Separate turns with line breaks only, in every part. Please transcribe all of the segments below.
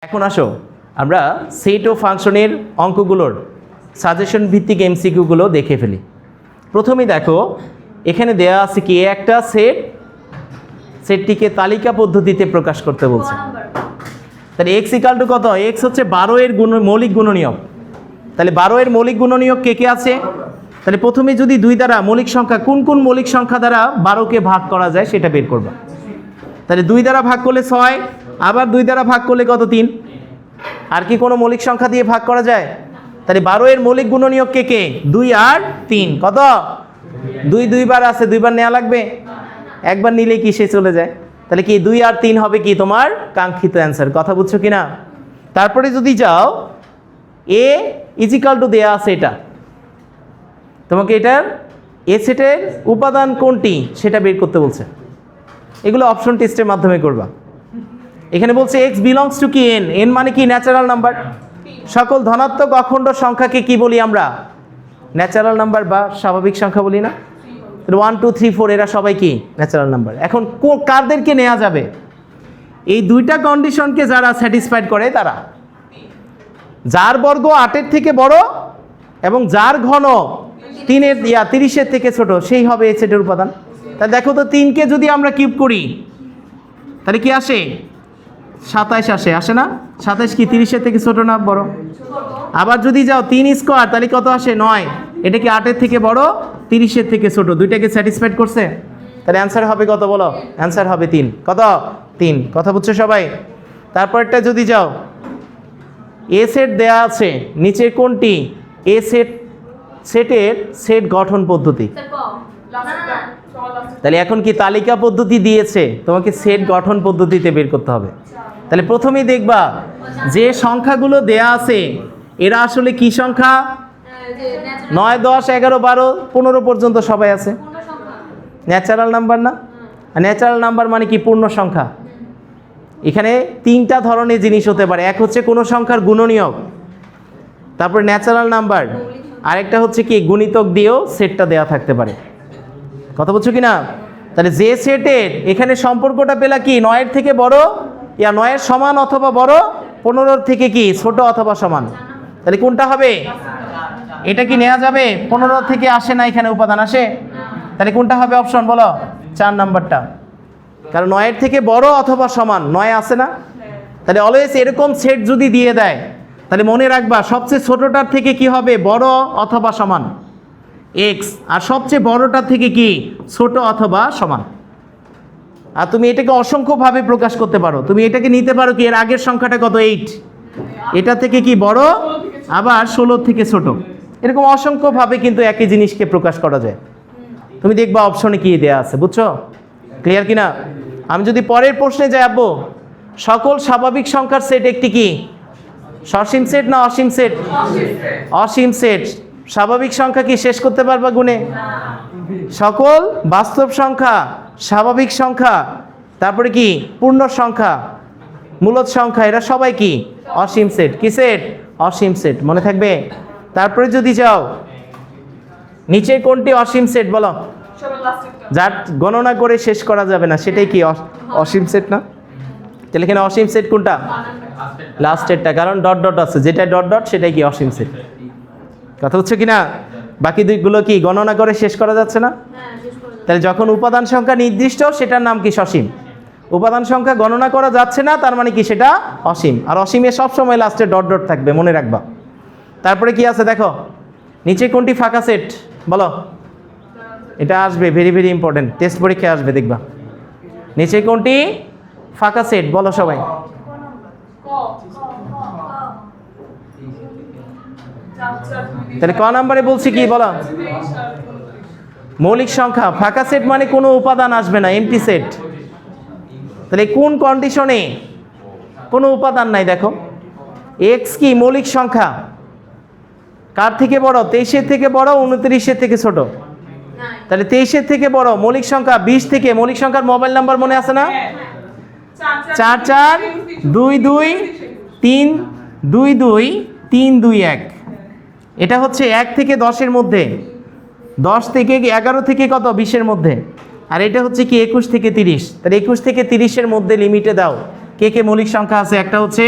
এখন আসো আমরা সেট ও ফাংশনের অঙ্কগুলোর সাজেশন ভিত্তিক এমসিকিউগুলো দেখে ফেলি। প্রথমেই দেখো এখানে দেয়া আছে কি একটা সেটটিকে তালিকা পদ্ধতিতে প্রকাশ করতে বলছে। তাহলে এক্স ইকাল টু কত? এক্স হচ্ছে 12 এর মৌলিক গুণনীয়ক। তাহলে 12 এর মৌলিক গুণনীয়ক কে কে আছে? তাহলে প্রথমে যদি 2 দ্বারা মৌলিক সংখ্যা কোন কোন মৌলিক সংখ্যা দ্বারা 12কে ভাগ করা যায় সেটা বের করবা। তাহলে 2 দ্বারা ভাগ করলে 6, আবার 2 দ্বারা ভাগ করলে কত? 3। আর কি কোনো মৌলিক সংখ্যা দিয়ে ভাগ করা যায়? তাহলে 12 এর মৌলিক গুণনীয়ক কে কে? 2 আর 3। কত? 2 দুইবার আছে, দুইবার নেওয়া লাগবে? একবার নিলে কি সে চলে যায়? তাহলে কি 2 আর 3 হবে কি তোমার কাঙ্ক্ষিত অ্যান্সার। কথা বুঝছো কিনা? তারপরে যদি যাও এ ইজিক্যাল টু দেয়া আছে, এটা তোমাকে এটার এ সেটের উপাদান কোনটি সেটা বের করতে বলছে। এগুলো অপশন টেস্টের মাধ্যমে করবা। এখানে বলছে এক্স বিলংস টু কি এন। এন মানে কি? Natural number. সকল ধনাত্মক অখণ্ড সংখ্যাকে কি বলি আমরা? ন্যাচারাল নাম্বার বা স্বাভাবিক সংখ্যা বলি না? 1 2 3 4 এরা সবাই কি ন্যাচারাল নাম্বার। এখন কারদেরকে নেওয়া যাবে? এই দুইটা কন্ডিশনকে যারা স্যাটিসফাইড করে তারা, যার বর্গ 8-এর থেকে বড় এবং যার ঘন 30-এর থেকে ছোট সেই হবে এই সেটের উপাদান। তা দেখো তো 3কে যদি আমরা কিউব করি তাহলে কি আসে? 27 আসে, আসে না? 27 কি 30-এর থেকে ছোট না বড়? আবার যদি যাও 3 স্কোয়ার তাহলে কত আসে? 9। এটা কি 8-এর থেকে বড়, 30-এর থেকে ছোট? দুইটাকে স্যাটিসফাইড করছে। তাহলে অ্যান্সার হবে কত বলো? অ্যান্সার হবে 3। কত? 3। কথা বুঝছো সবাই? তারপরটা যদি যাও এ সেট দেয়া আছে, নিচে কোনটি? এ সেটের সেট গঠন পদ্ধতি। তাহলে এখন কি তালিকা পদ্ধতি দিয়েছে, তোমাকে সেট গঠন পদ্ধতিতে বের করতে হবে। তাহলে প্রথমেই দেখবা যে সংখ্যাগুলো দেয়া আছে এরা আসলে কি সংখ্যা? 9 10 11 12 15 পর্যন্ত সবাই আছে। ন্যাচারাল নাম্বার না? ন্যাচারাল নাম্বার মানে কি? পূর্ণ সংখ্যা। এখানে 3টা ধরনের জিনিস হতে পারে। এক হচ্ছে কোনো সংখ্যার গুণনীয়ক, তারপর ন্যাচারাল নাম্বার, আরেকটা হচ্ছে কি গুণিতক দিয়েও সেটটা দেয়া থাকতে পারে। কথা বলছো কি না? তাহলে যে সেটের এখানে সম্পর্কটা পেলা কি 9-এর থেকে বড় ইয়া 9-এর সমান অথবা বড়, 15-এর থেকে কি ছোট অথবা সমান, তাহলে কোনটা হবে? এটা কি নেওয়া যাবে? 15 থেকে আসে না, এখানে উপাদান আসে। তাহলে কোনটা হবে অপশন বলো? 4 নাম্বারটা। কারণ 9-এর থেকে বড় অথবা সমান 9 আসে না। তাহলে অলওয়েজ এরকম সেট যদি দিয়ে দেয় তাহলে মনে রাখবা সবচেয়ে ছোটটার থেকে কি হবে? বড় অথবা সমান এক্স, আর সবচেয়ে বড়টার থেকে কি ছোট অথবা সমান। আর তুমি এটাকে অসংখ্যভাবে প্রকাশ করতে পারো। তুমি এটাকে নিতে পারো কি এর আগের সংখ্যাটা কত? 8, এটা থেকে কি বড়, আবার 16 থেকে ছোট। এরকম অসংখ্যভাবে কিন্তু একই জিনিসকে প্রকাশ করা যায়। তুমি দেখবা অপশনে কি দেয়া আছে। বুঝছো? ক্লিয়ার কিনা? আমি যদি পরের প্রশ্নে যাই, আব্বু সকল স্বাভাবিক সংখ্যার সেট একটি কি সসীম সেট না অসীম সেট? অসীম সেট। স্বাভাবিক সংখ্যা কি শেষ করতে পারবা গুণে? সকল বাস্তব সংখ্যা, স্বাভাবিক সংখ্যা, তারপরে কি পূর্ণ সংখ্যা, মূলদ সংখ্যা, এরা সবাই কি অসীম সেট। কি সেট? অসীম সেট। মনে থাকবে? তারপরে যদি যাও নিচে কোনটি অসীম সেট বলো? যার গণনা করে শেষ করা যাবে না সেটাই কি অসীম সেট না? তাহলে এখানে অসীম সেট কোনটা? লাস্টেরটা, কারণ ডট ডট আছে, যেটা ডট ডট সেটাই কি অসীম সেট। কথা হচ্ছে কি না? বাকি দুইগুলো কি গণনা করে শেষ করা যাচ্ছে না? তাহলে যখন উপাদান সংখ্যা নির্দিষ্ট সেটার নাম কি সসীম। উপাদান সংখ্যা গণনা করা যাচ্ছে না তার মানে কি সেটা অসীম। আর অসীমে সবসময় লাস্টে ডট ডট থাকবে, মনে রাখবা। তারপরে কি আছে দেখো, নিচে কোনটি ফাঁকা সেট বলো? এটা আসবে, ভেরি ভেরি ইম্পর্টেন্ট, টেস্ট পরীক্ষায় আসবে, দেখবা। নিচে কোনটি ফাঁকা সেট বলো সবাই? তাহলে ক নাম্বারে বলছি কি বলো? মৌলিক সংখ্যা। ফাঁকা সেট মানে কোনো উপাদান আসবে না, এমটি সেট। তাহলে কোন কন্ডিশনে কোনো উপাদান নাই? দেখো এক্স কি মৌলিক সংখ্যা, কার থেকে বড়? 23-এর থেকে বড়, 29-এর থেকে ছোট। তাহলে 23-এর থেকে বড় মৌলিক সংখ্যা 20 থেকে। মৌলিক সংখ্যার মোবাইল নাম্বার মনে আছে না? 4 4 2 2 3 2 2 3 2 1। এটা হচ্ছে 1 থেকে 10-এর মধ্যে, 10 থেকে 11 থেকে কত 20-এর মধ্যে। আর এটা হচ্ছে কি 21 থেকে 30। তাহলে 21 থেকে 30-এর মধ্যে লিমিটে দাও কে কে মৌলিক সংখ্যা আছে। একটা হচ্ছে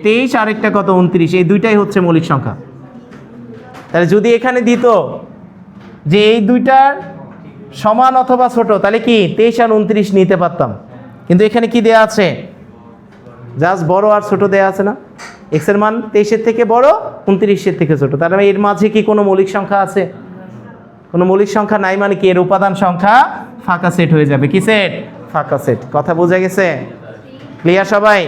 23 আরেকটা কত 29, এই দুইটাই হচ্ছে মৌলিক সংখ্যা। তাহলে যদি এখানে দিত যে এই দুইটার সমান অথবা ছোট, তাহলে কি 23 আর 29 নিতে পারতাম, কিন্তু এখানে কি দেয়া আছে, জাস্ট বড় আর ছোট দেয়া আছে না, এক্স এর মান 23-এর থেকে বড়, 29-এর থেকে ছোট। তার মানে এর মাঝে কি কোনো মৌলিক সংখ্যা আছে? কোনো মৌলিক সংখ্যা নাই, মানে কি এর উপাদান সংখ্যা ফাঁকা সেট হয়ে যাবে। কি সেট? ফাঁকা সেট। কথা বোঝা গেছে? ক্লিয়ার সবাই?